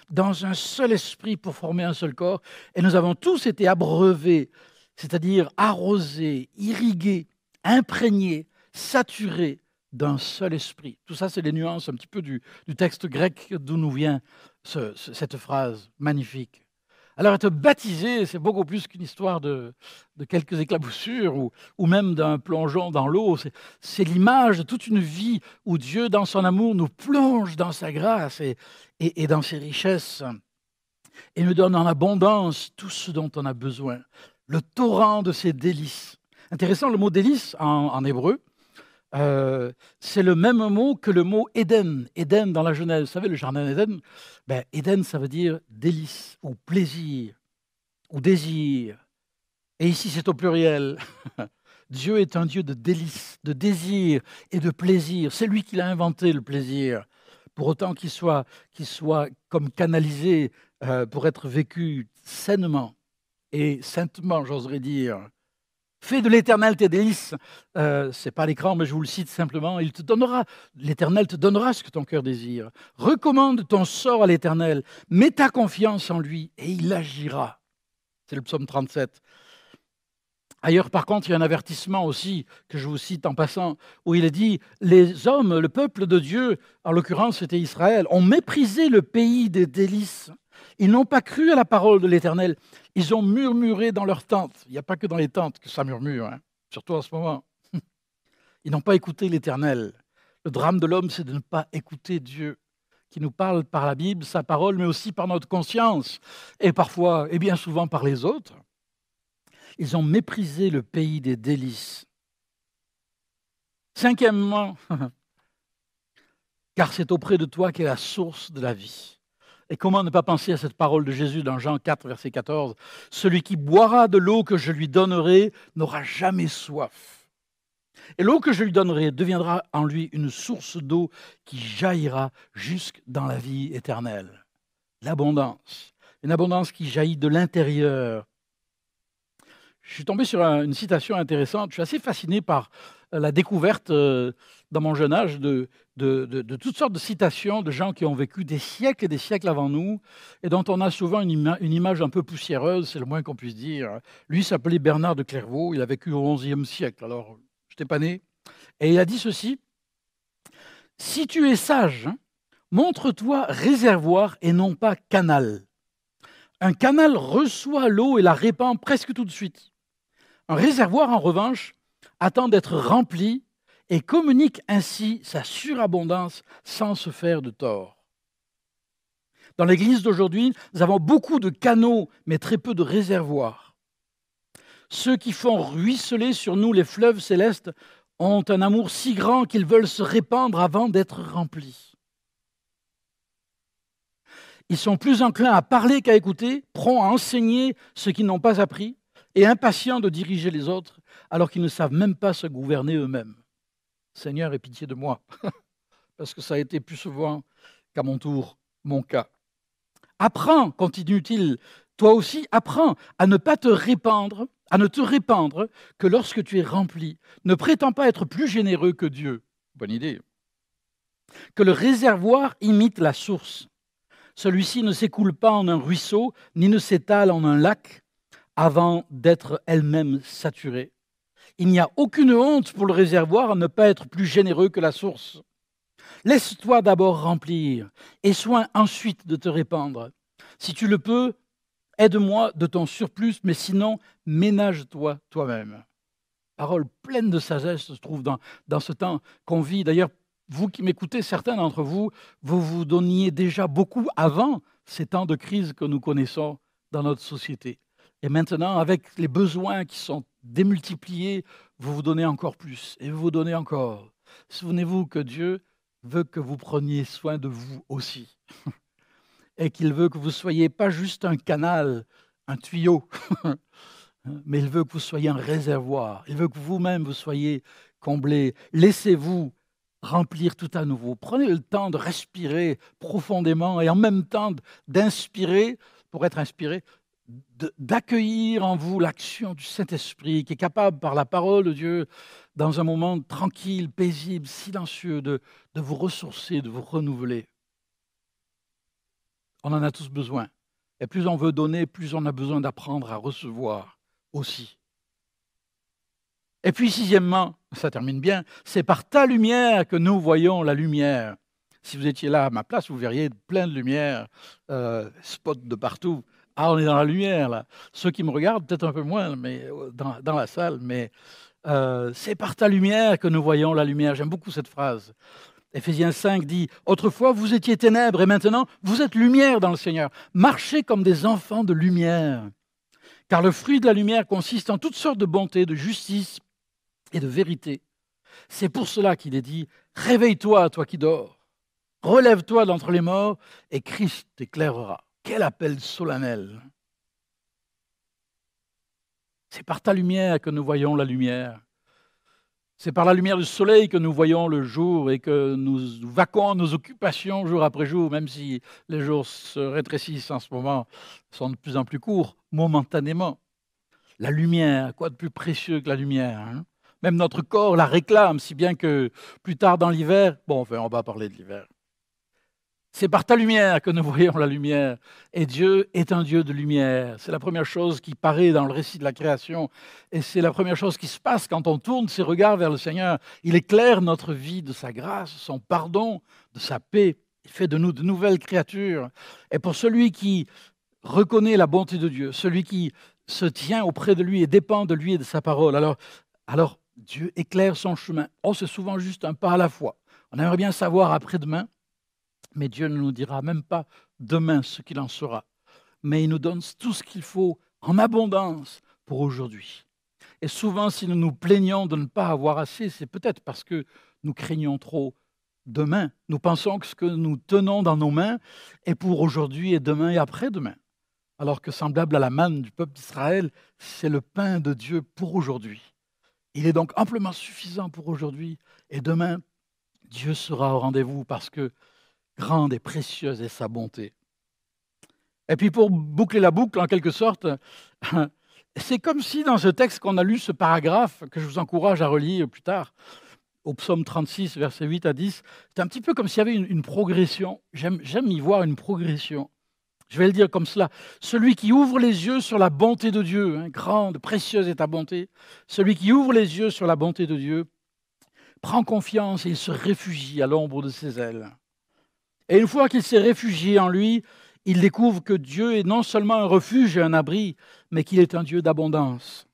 dans un seul esprit pour former un seul corps, et nous avons tous été abreuvés, c'est-à-dire arrosés, irrigués, imprégnés, saturés d'un seul esprit. Tout ça, c'est les nuances un petit peu du texte grec d'où nous vient cette phrase magnifique. Alors, être baptisé, c'est beaucoup plus qu'une histoire de quelques éclaboussures ou même d'un plongeon dans l'eau. C'est l'image de toute une vie où Dieu, dans son amour, nous plonge dans sa grâce et dans ses richesses et nous donne en abondance tout ce dont on a besoin. Le torrent de ses délices. Intéressant, le mot délice en hébreu, c'est le même mot que le mot Éden. Éden dans la Genèse, vous savez, le jardin d'Éden, Éden, ça veut dire délice ou plaisir ou désir. Et ici, c'est au pluriel. Dieu est un Dieu de délice, de désir et de plaisir. C'est lui qui l'a inventé, le plaisir. Pour autant qu'il soit comme canalisé pour être vécu sainement et saintement, j'oserais dire. Fais de l'Éternel tes délices. Ce n'est pas à l'écran, mais je vous le cite simplement. L'Éternel te donnera ce que ton cœur désire. Recommande ton sort à l'Éternel. Mets ta confiance en lui et il agira. C'est le psaume 37. Ailleurs, par contre, il y a un avertissement aussi que je vous cite en passant, où il est dit « Les hommes, le peuple de Dieu, en l'occurrence c'était Israël, ont méprisé le pays des délices. Ils n'ont pas cru à la parole de l'Éternel. Ils ont murmuré dans leurs tentes. » Il n'y a pas que dans les tentes que ça murmure, hein, surtout en ce moment. Ils n'ont pas écouté l'Éternel. Le drame de l'homme, c'est de ne pas écouter Dieu, qui nous parle par la Bible, sa parole, mais aussi par notre conscience, et parfois, et bien souvent par les autres. Ils ont méprisé le pays des délices. Cinquièmement, car c'est auprès de toi qu'est la source de la vie. Et comment ne pas penser à cette parole de Jésus dans Jean 4, verset 14 ? « Celui qui boira de l'eau que je lui donnerai n'aura jamais soif. Et l'eau que je lui donnerai deviendra en lui une source d'eau qui jaillira jusque dans la vie éternelle. » L'abondance, une abondance qui jaillit de l'intérieur. Je suis tombé sur une citation intéressante. Je suis assez fasciné par la découverte dans mon jeune âge de toutes sortes de citations de gens qui ont vécu des siècles et des siècles avant nous et dont on a souvent une image un peu poussiéreuse, c'est le moins qu'on puisse dire. Lui s'appelait Bernard de Clairvaux, il a vécu au XIe siècle, alors je n'étais pas né. Et il a dit ceci, « Si tu es sage, montre-toi réservoir et non pas canal. Un canal reçoit l'eau et la répand presque tout de suite. Un réservoir, en revanche, attend d'être rempli et communique ainsi sa surabondance sans se faire de tort. » Dans l'Église d'aujourd'hui, nous avons beaucoup de canaux, mais très peu de réservoirs. Ceux qui font ruisseler sur nous les fleuves célestes ont un amour si grand qu'ils veulent se répandre avant d'être remplis. Ils sont plus enclins à parler qu'à écouter, prompts à enseigner ce qu'ils n'ont pas appris, et impatients de diriger les autres, alors qu'ils ne savent même pas se gouverner eux-mêmes. Seigneur, aie pitié de moi, parce que ça a été plus souvent qu'à mon tour mon cas. Apprends, continue-t-il, toi aussi, apprends à ne pas te répandre, à ne te répandre que lorsque tu es rempli. Ne prétends pas être plus généreux que Dieu. Bonne idée. Que le réservoir imite la source. Celui-ci ne s'écoule pas en un ruisseau, ni ne s'étale en un lac, avant d'être elle-même saturée. Il n'y a aucune honte pour le réservoir à ne pas être plus généreux que la source. Laisse-toi d'abord remplir, et soin ensuite de te répandre. Si tu le peux, aide-moi de ton surplus, mais sinon, ménage-toi toi-même. Parole pleine de sagesse se trouve dans ce temps qu'on vit. D'ailleurs, vous qui m'écoutez, certains d'entre vous, vous vous donniez déjà beaucoup avant ces temps de crise que nous connaissons dans notre société. Et maintenant, avec les besoins qui sont démultipliés, vous vous donnez encore plus et vous vous donnez encore. Souvenez-vous que Dieu veut que vous preniez soin de vous aussi et qu'il veut que vous ne soyez pas juste un canal, un tuyau, mais il veut que vous soyez un réservoir. Il veut que vous-même vous soyez comblés. Laissez-vous remplir tout à nouveau. Prenez le temps de respirer profondément et en même temps d'inspirer, pour être inspiré, d'accueillir en vous l'action du Saint-Esprit qui est capable, par la parole de Dieu, dans un moment tranquille, paisible, silencieux, de vous ressourcer, de vous renouveler. On en a tous besoin. Et plus on veut donner, plus on a besoin d'apprendre à recevoir aussi. Et puis, sixièmement, ça termine bien, c'est par ta lumière que nous voyons la lumière. Si vous étiez là à ma place, vous verriez plein de lumière, spots de partout. Ah, on est dans la lumière, là. Ceux qui me regardent, peut-être un peu moins mais dans la salle, mais c'est par ta lumière que nous voyons la lumière. J'aime beaucoup cette phrase. Éphésiens 5 dit « Autrefois, vous étiez ténèbres et maintenant, vous êtes lumière dans le Seigneur. Marchez comme des enfants de lumière. Car le fruit de la lumière consiste en toutes sortes de bonté, de justice et de vérité. C'est pour cela qu'il est dit « Réveille-toi, toi qui dors. Relève-toi d'entre les morts et Christ t'éclairera. » Quel appel solennel! C'est par ta lumière que nous voyons la lumière. C'est par la lumière du soleil que nous voyons le jour et que nous vaquons à nos occupations jour après jour, même si les jours se rétrécissent en ce moment, sont de plus en plus courts, momentanément. La lumière, quoi de plus précieux que la lumière, hein? Même notre corps la réclame, si bien que plus tard dans l'hiver, bon, enfin, on va parler de l'hiver. C'est par ta lumière que nous voyons la lumière. Et Dieu est un Dieu de lumière. C'est la première chose qui paraît dans le récit de la création. Et c'est la première chose qui se passe quand on tourne ses regards vers le Seigneur. Il éclaire notre vie de sa grâce, son pardon, de sa paix. Il fait de nous de nouvelles créatures. Et pour celui qui reconnaît la bonté de Dieu, celui qui se tient auprès de lui et dépend de lui et de sa parole, alors Dieu éclaire son chemin. Oh, c'est souvent juste un pas à la fois. On aimerait bien savoir après-demain, mais Dieu ne nous dira même pas demain ce qu'il en sera. Mais il nous donne tout ce qu'il faut en abondance pour aujourd'hui. Et souvent, si nous nous plaignons de ne pas avoir assez, c'est peut-être parce que nous craignons trop demain. Nous pensons que ce que nous tenons dans nos mains est pour aujourd'hui et demain et après-demain. Alors que semblable à la manne du peuple d'Israël, c'est le pain de Dieu pour aujourd'hui. Il est donc amplement suffisant pour aujourd'hui. Et demain, Dieu sera au rendez-vous parce que grande et précieuse est sa bonté. Et puis pour boucler la boucle, en quelque sorte, c'est comme si dans ce texte qu'on a lu, ce paragraphe, que je vous encourage à relire plus tard, au psaume 36, versets 8 à 10, c'est un petit peu comme s'il y avait une progression. J'aime y voir une progression. Je vais le dire comme cela. Celui qui ouvre les yeux sur la bonté de Dieu, hein, grande, précieuse est ta bonté, celui qui ouvre les yeux sur la bonté de Dieu, prend confiance et il se réfugie à l'ombre de ses ailes. Et une fois qu'il s'est réfugié en lui, il découvre que Dieu est non seulement un refuge et un abri, mais qu'il est un Dieu d'abondance,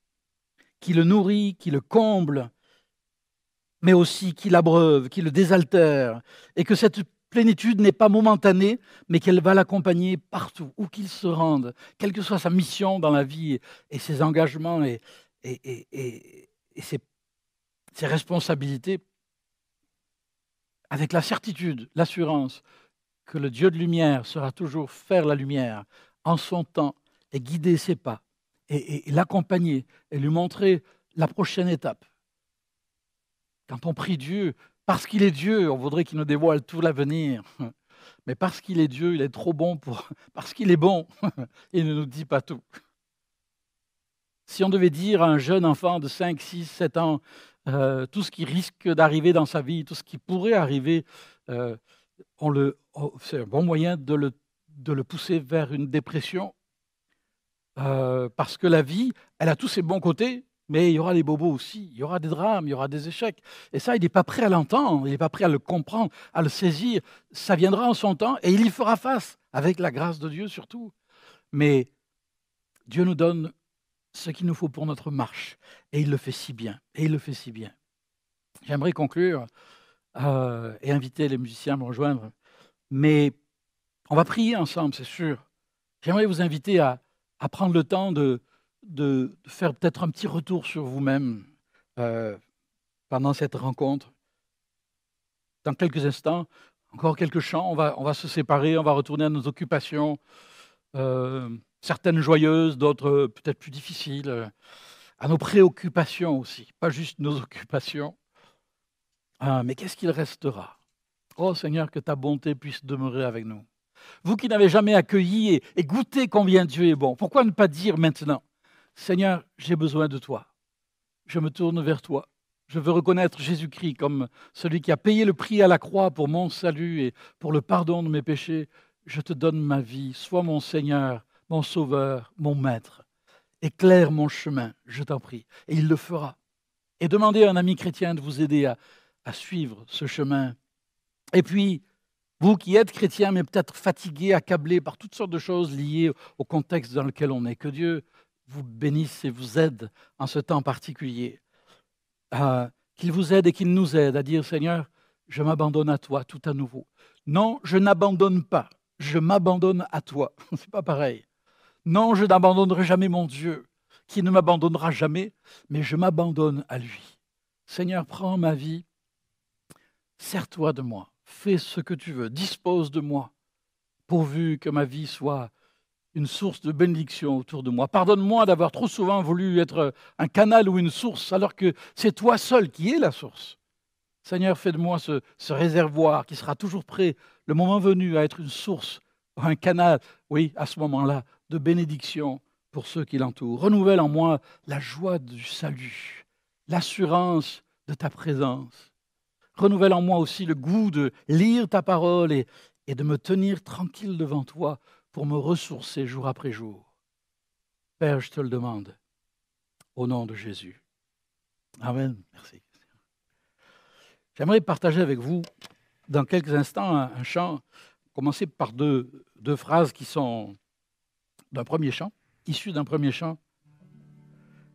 qui le nourrit, qui le comble, mais aussi qui l'abreuve, qui le désaltère, et que cette plénitude n'est pas momentanée, mais qu'elle va l'accompagner partout, où qu'il se rende, quelle que soit sa mission dans la vie et ses engagements et ses responsabilités, avec la certitude, l'assurance que le Dieu de lumière saura toujours faire la lumière en son temps et guider ses pas et l'accompagner et lui montrer la prochaine étape. Quand on prie Dieu, parce qu'il est Dieu, on voudrait qu'il nous dévoile tout l'avenir. Mais parce qu'il est Dieu, il est trop bon parce qu'il est bon, il ne nous dit pas tout. Si on devait dire à un jeune enfant de 5, 6, 7 ans tout ce qui risque d'arriver dans sa vie, tout ce qui pourrait arriver, c'est un bon moyen de le pousser vers une dépression. Parce que la vie, elle a tous ses bons côtés, mais il y aura des bobos aussi, il y aura des drames, il y aura des échecs. Et ça, il n'est pas prêt à l'entendre, il n'est pas prêt à le comprendre, à le saisir. Ça viendra en son temps et il y fera face, avec la grâce de Dieu surtout. Mais Dieu nous donne ce qu'il nous faut pour notre marche. Et il le fait si bien. Et il le fait si bien. J'aimerais conclure et inviter les musiciens à me rejoindre. Mais on va prier ensemble, c'est sûr. J'aimerais vous inviter à prendre le temps de faire peut-être un petit retour sur vous-même pendant cette rencontre. Dans quelques instants, encore quelques chants, on va se séparer, on va retourner à nos occupations. Certaines joyeuses, d'autres peut-être plus difficiles, à nos préoccupations aussi, pas juste nos occupations. Mais qu'est-ce qu'il restera? Oh Seigneur, que ta bonté puisse demeurer avec nous. Vous qui n'avez jamais accueilli et goûté combien Dieu est bon, pourquoi ne pas dire maintenant, Seigneur, j'ai besoin de toi. Je me tourne vers toi. Je veux reconnaître Jésus-Christ comme celui qui a payé le prix à la croix pour mon salut et pour le pardon de mes péchés. Je te donne ma vie, sois mon Seigneur, mon Sauveur, mon Maître. Éclaire mon chemin, je t'en prie. Et il le fera. Et demandez à un ami chrétien de vous aider à suivre ce chemin. Et puis, vous qui êtes chrétien, mais peut-être fatigué, accablé par toutes sortes de choses liées au contexte dans lequel on est, que Dieu vous bénisse et vous aide en ce temps particulier. Qu'il vous aide et qu'il nous aide à dire, Seigneur, je m'abandonne à toi tout à nouveau. Non, je n'abandonne pas, je m'abandonne à toi. C'est pas pareil. Non, je n'abandonnerai jamais mon Dieu, qui ne m'abandonnera jamais, mais je m'abandonne à lui. Seigneur, prends ma vie, sers-toi de moi, fais ce que tu veux, dispose de moi, pourvu que ma vie soit une source de bénédiction autour de moi. Pardonne-moi d'avoir trop souvent voulu être un canal ou une source, alors que c'est toi seul qui es la source. Seigneur, fais de moi ce réservoir qui sera toujours prêt, le moment venu, à être une source, un canal, oui, à ce moment-là, de bénédiction pour ceux qui l'entourent. Renouvelle en moi la joie du salut, l'assurance de ta présence. Renouvelle en moi aussi le goût de lire ta parole et de me tenir tranquille devant toi pour me ressourcer jour après jour. Père, je te le demande, au nom de Jésus. Amen. Merci. J'aimerais partager avec vous, dans quelques instants, un chant, commencer par deux phrases qui sont d'un premier chant, issues d'un premier chant,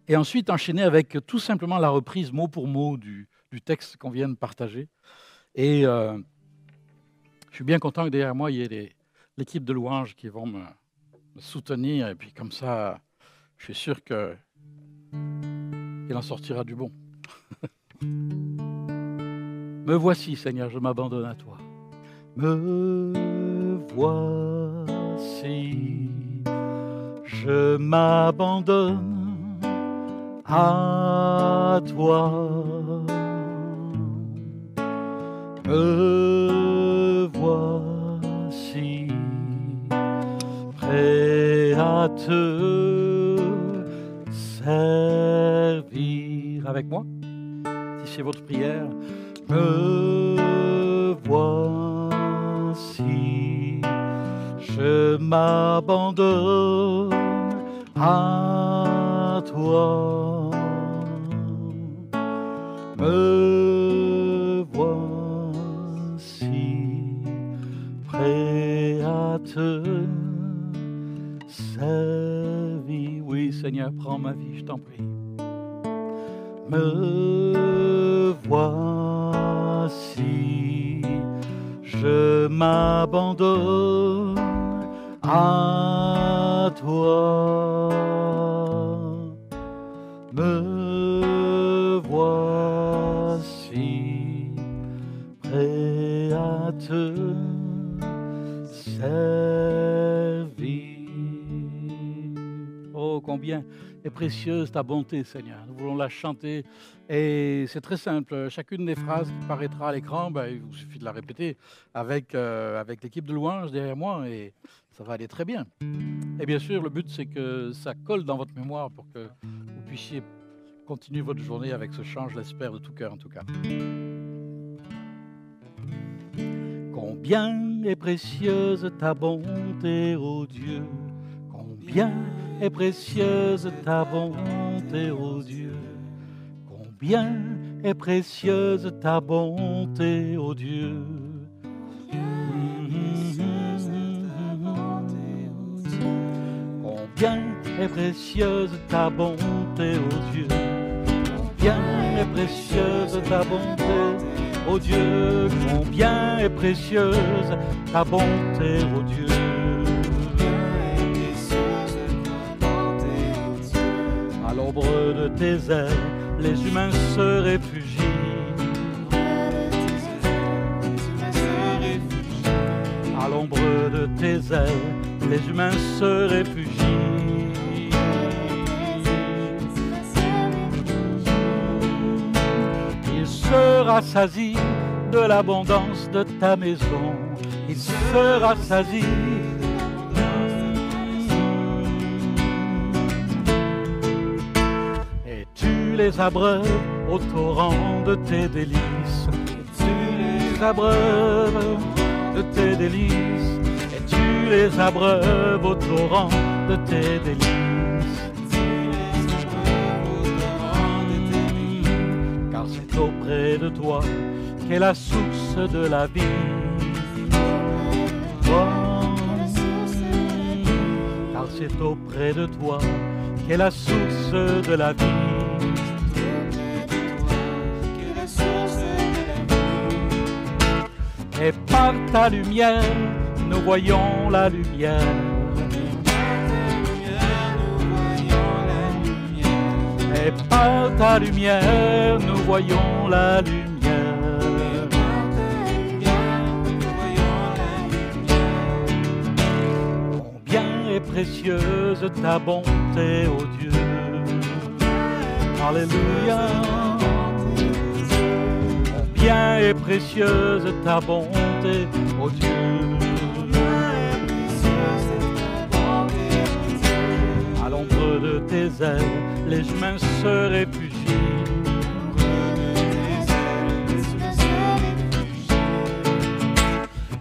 et ensuite enchaîner avec tout simplement la reprise mot pour mot du texte qu'on vient de partager. Et je suis bien content que derrière moi, il y ait l'équipe de louanges qui vont me soutenir, et puis comme ça, je suis sûr qu'il en sortira du bon. Me voici, Seigneur, je m'abandonne à toi. Me voici, je m'abandonne à toi. Me voici, prêt à te servir. Avec moi, si c'est votre prière. Me voici, je m'abandonne à toi. Me voici, prêt à te servir. Oui, Seigneur, prends ma vie, je t'en prie. Me voici, je m'abandonne à toi. Me voici, prêt à te Oh, combien est précieuse ta bonté, Seigneur. Nous voulons la chanter. Et c'est très simple. Chacune des phrases qui paraîtra à l'écran, il vous suffit de la répéter avec l'équipe de louange derrière moi et ça va aller très bien. Et bien sûr, le but, c'est que ça colle dans votre mémoire pour que vous puissiez continuer votre journée avec ce chant, je l'espère de tout cœur en tout cas. Combien est précieuse ta bonté, ô Dieu. Combien est précieuse ta bonté, ô Dieu. Combien est précieuse ta bonté, ô Dieu. Combien est précieuse ta bonté, ô Dieu. Combien est précieuse ta bonté, ô Dieu. Combien est précieuse ta bonté, ô Dieu. À l'ombre de tes ailes, les humains se réfugient. À l'ombre de tes ailes, les humains se réfugient. Il se rassasie de l'abondance de ta maison. Il se rassasie. Et tu les abreuves au torrent de tes délices. Et tu les abreuves de tes délices. Et tu les abreuves au torrent de tes délices. Car c'est auprès de toi qu'est la source de la vie. Oh, car c'est auprès de toi qu'est la source de la vie. Et par ta lumière, nous voyons la lumière. Et par ta lumière, nous voyons la lumière. Combien est précieuse ta bonté, ô Dieu. Alléluia. Combien est précieuse ta bonté, ô Dieu. À l'ombre de tes ailes, les humains se réfugient.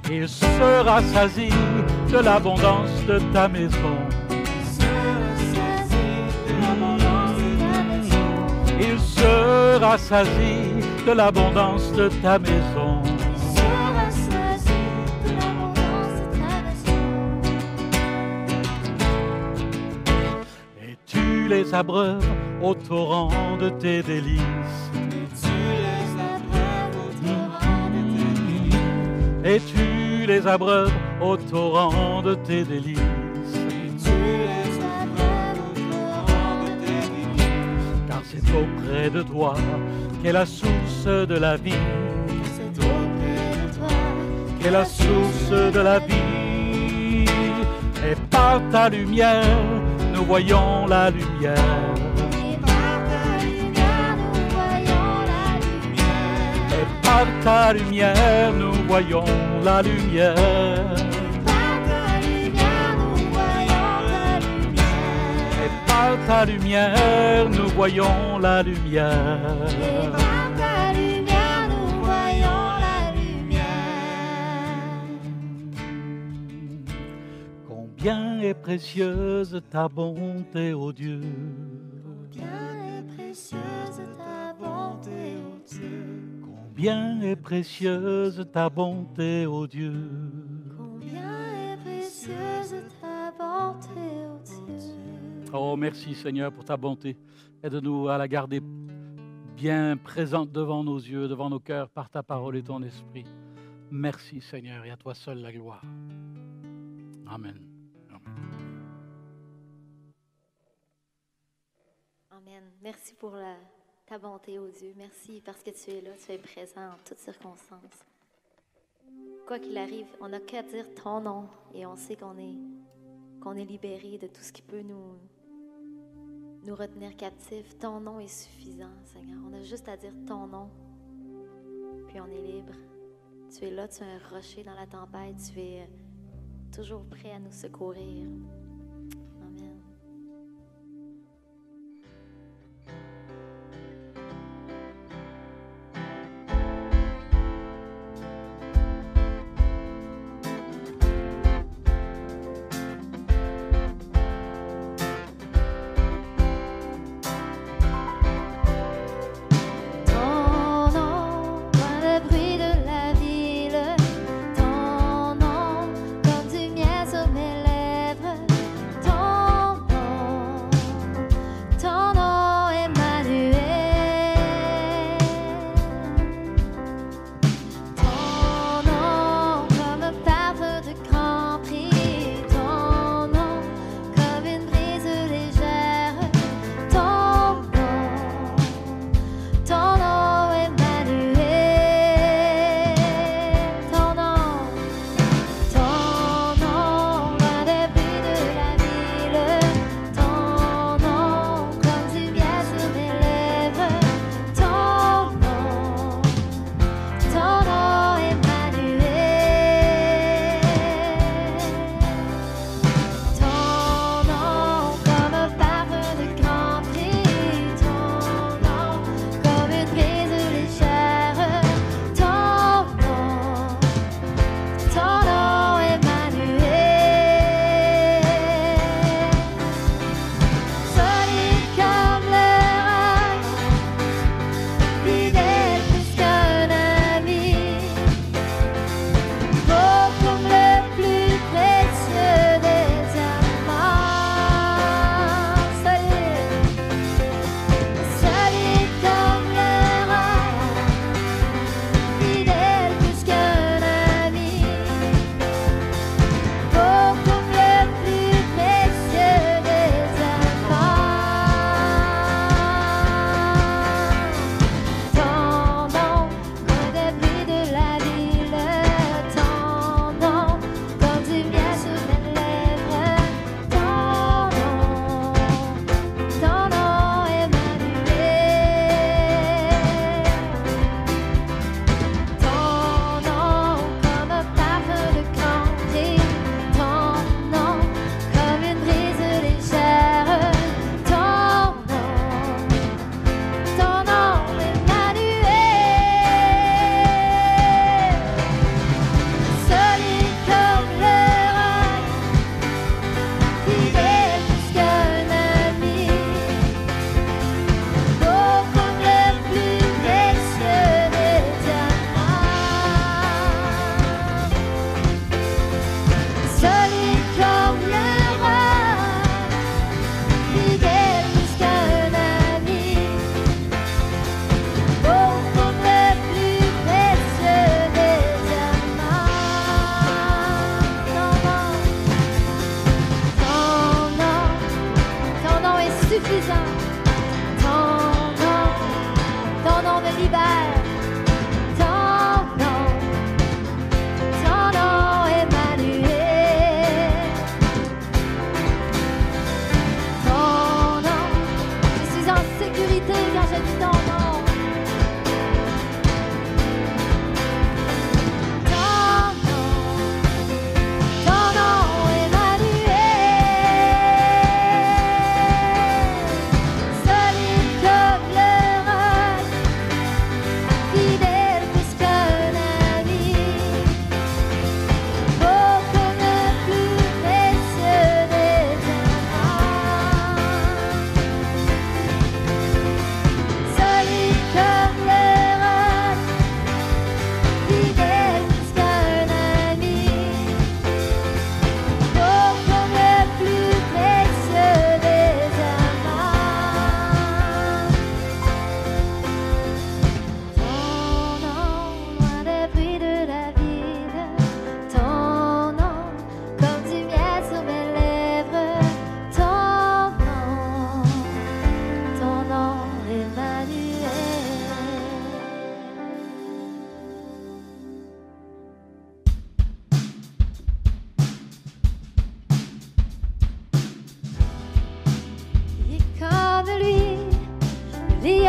Il se rassasie de l'abondance de ta maison. Il se rassasie de l'abondance de ta maison. Et tu les abreuves au torrent de tes délices. Et tu les abreuves au torrent de tes délices. Car c'est auprès de toi qu'est la source de la vie. Qu'est la source de la vie. Et par ta lumière, nous voyons la lumière. Et par ta lumière, nous voyons la lumière. Et par ta lumière, nous voyons la lumière. Combien est précieuse ta bonté, ô Dieu. Combien est précieuse ta bonté, ô Dieu. Combien est précieuse ta bonté, ô Dieu. Combien est précieuse ta bonté, ô Dieu. Oh, merci Seigneur pour ta bonté. Aide-nous à la garder bien présente devant nos yeux, devant nos cœurs, par ta parole et ton esprit. Merci Seigneur, et à toi seul la gloire. Amen. Amen. Merci pour ta bonté, ô Dieu. Merci parce que tu es là, tu es présent en toutes circonstances. Quoi qu'il arrive, on n'a qu'à dire ton nom et on sait qu'on est libéré de tout ce qui peut nous retenir captifs. Ton nom est suffisant, Seigneur. On a juste à dire ton nom, puis on est libre. Tu es là, tu es un rocher dans la tempête, tu es toujours prêt à nous secourir. Amen.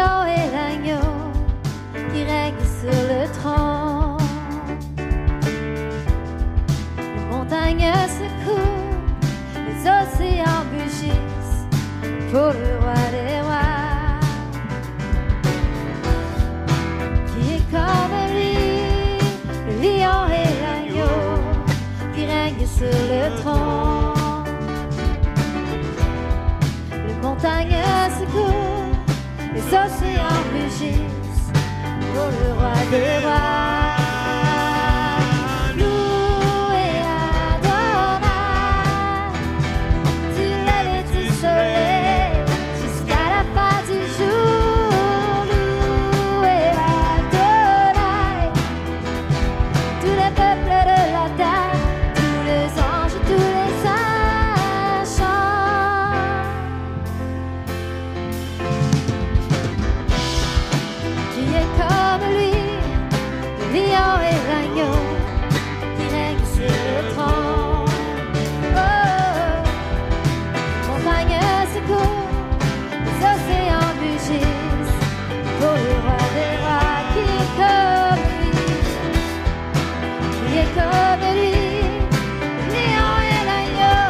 lion et l'agneau qui règne sur le trône. Les montagnes secouent, les océans mugissent pour le roi des rois. Qui est comme lui, le lion et l'agneau qui règne sur le trône. Les montagnes secouent, les océans mugissent pour le roi des rois. Louez Adonai, du lever du soleil jusqu'à la fin du jour. Louez Adonai, tous les peuples de la terre, tous les anges, tous les saints chantent. Qui est comme lui, le lion et l'agneau qui règne sur le trône. Oh, montagnes secouent, les océans mugissent pour le roi des rois. Qui est comme lui, qui est comme lui, le lion et l'agneau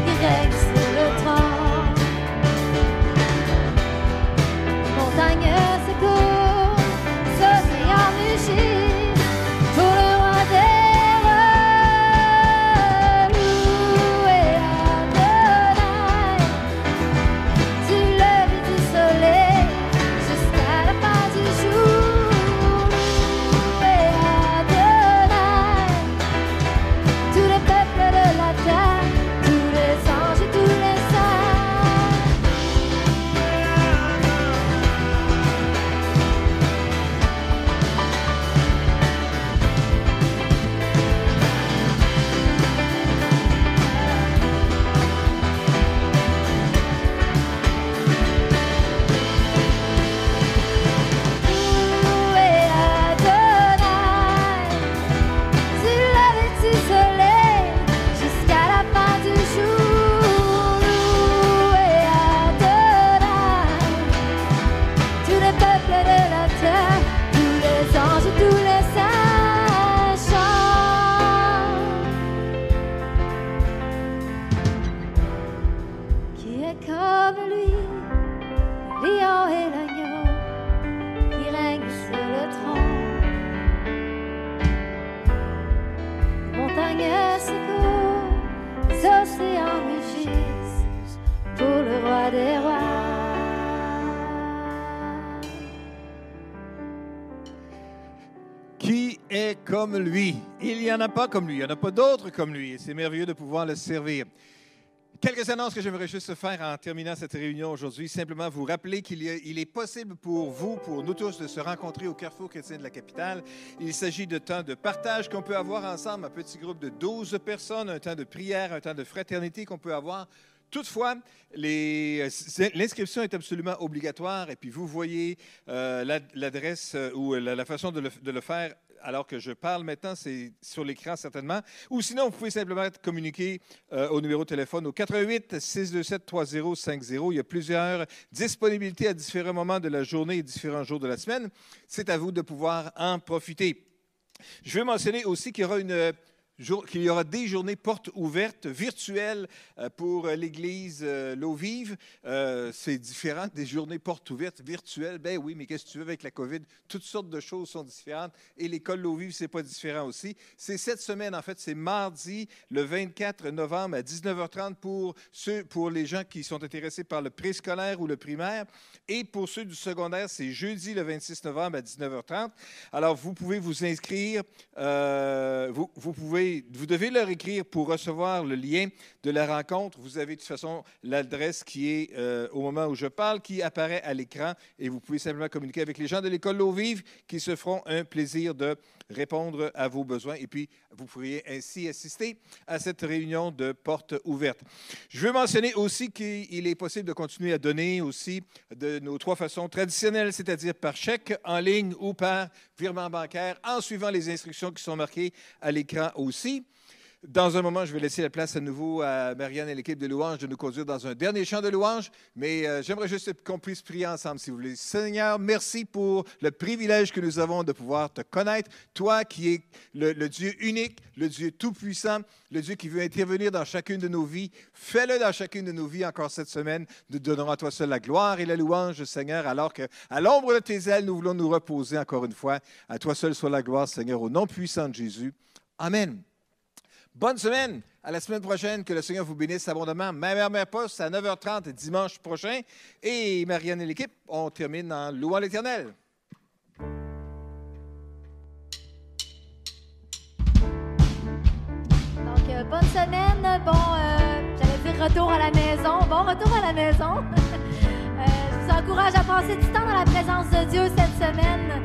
qui règne sur le trône. Montagnes secouent, les océans mugissent pour le roi des rois. Louez Adonai, du lever du soleil jusqu'à la fin du jour. Louez Adonai, tous les peuples de la terre, tous les anges et tous les saints. Louez Adonai, du lever du soleil jusqu'à la fin du jour. Louez Adonai, tous les peuples de la terre, tous les anges et tous les saints chantent. Qui est comme lui, le lion et l'agneau qui règne sur le trône. Les montagnes secouent, les océans mugissent pour le roi des rois. Qui est comme lui? Il n'y en a pas comme lui, il n'y en a pas d'autres comme lui. Et c'est merveilleux de pouvoir le servir. Quelques annonces que j'aimerais juste faire en terminant cette réunion aujourd'hui. Simplement vous rappeler qu'il est possible pour vous, pour nous tous, de se rencontrer au Carrefour chrétien de la capitale. Il s'agit de temps de partage qu'on peut avoir ensemble, un petit groupe de 12 personnes, un temps de prière, un temps de fraternité qu'on peut avoir. Toutefois, l'inscription est absolument obligatoire et puis vous voyez l'adresse ou la façon de le faire alors que je parle maintenant, c'est sur l'écran certainement. Ou sinon, vous pouvez simplement communiquer au numéro de téléphone au 88 627 3050. Il y a plusieurs disponibilités à différents moments de la journée et différents jours de la semaine. C'est à vous de pouvoir en profiter. Je veux mentionner aussi qu'il y aura des journées portes ouvertes virtuelles pour l'Église L'Eau Vive. C'est différent des journées portes ouvertes virtuelles. Ben oui, mais qu'est-ce que tu veux avec la COVID? Toutes sortes de choses sont différentes et l'école L'Eau Vive, c'est pas différent aussi. C'est cette semaine, en fait, c'est mardi, le 24 novembre à 19h30 pour les gens qui sont intéressés par le préscolaire ou le primaire. Et pour ceux du secondaire, c'est jeudi, le 26 novembre à 19h30. Alors, vous pouvez vous inscrire. Vous devez leur écrire pour recevoir le lien de la rencontre. Vous avez de toute façon l'adresse qui est, au moment où je parle, qui apparaît à l'écran et vous pouvez simplement communiquer avec les gens de l'École L'Eau Vive qui se feront un plaisir de répondre à vos besoins et puis vous pourriez ainsi assister à cette réunion de portes ouvertes. Je veux mentionner aussi qu'il est possible de continuer à donner aussi de nos 3 façons traditionnelles, c'est-à-dire par chèque, en ligne ou par virement bancaire en suivant les instructions qui sont marquées à l'écran aussi. Dans un moment, je vais laisser la place à nouveau à Marianne et l'équipe de louange de nous conduire dans un dernier chant de louange, mais j'aimerais juste qu'on puisse prier ensemble, si vous voulez. Seigneur, merci pour le privilège que nous avons de pouvoir te connaître, toi qui es le Dieu unique, le Dieu tout-puissant, le Dieu qui veut intervenir dans chacune de nos vies. Fais-le dans chacune de nos vies encore cette semaine. Nous donnerons à toi seul la gloire et la louange, Seigneur, alors qu'à l'ombre de tes ailes, nous voulons nous reposer encore une fois. À toi seul soit la gloire, Seigneur, au nom puissant de Jésus. Amen. Bonne semaine. À la semaine prochaine. Que le Seigneur vous bénisse abondamment. Même heure, même poste à 9h30 dimanche prochain. Et Marianne et l'équipe, on termine en louant l'Éternel. Donc, bonne semaine. J'allais dire retour à la maison. Bon retour à la maison. Je vous encourage à passer du temps dans la présence de Dieu cette semaine.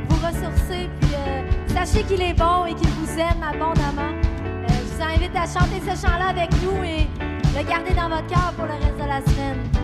Vous ressourcer, puis sachez qu'il est bon et qu'il vous aime abondamment. Je vous invite à chanter ce chant-là avec nous et le garder dans votre cœur pour le reste de la semaine.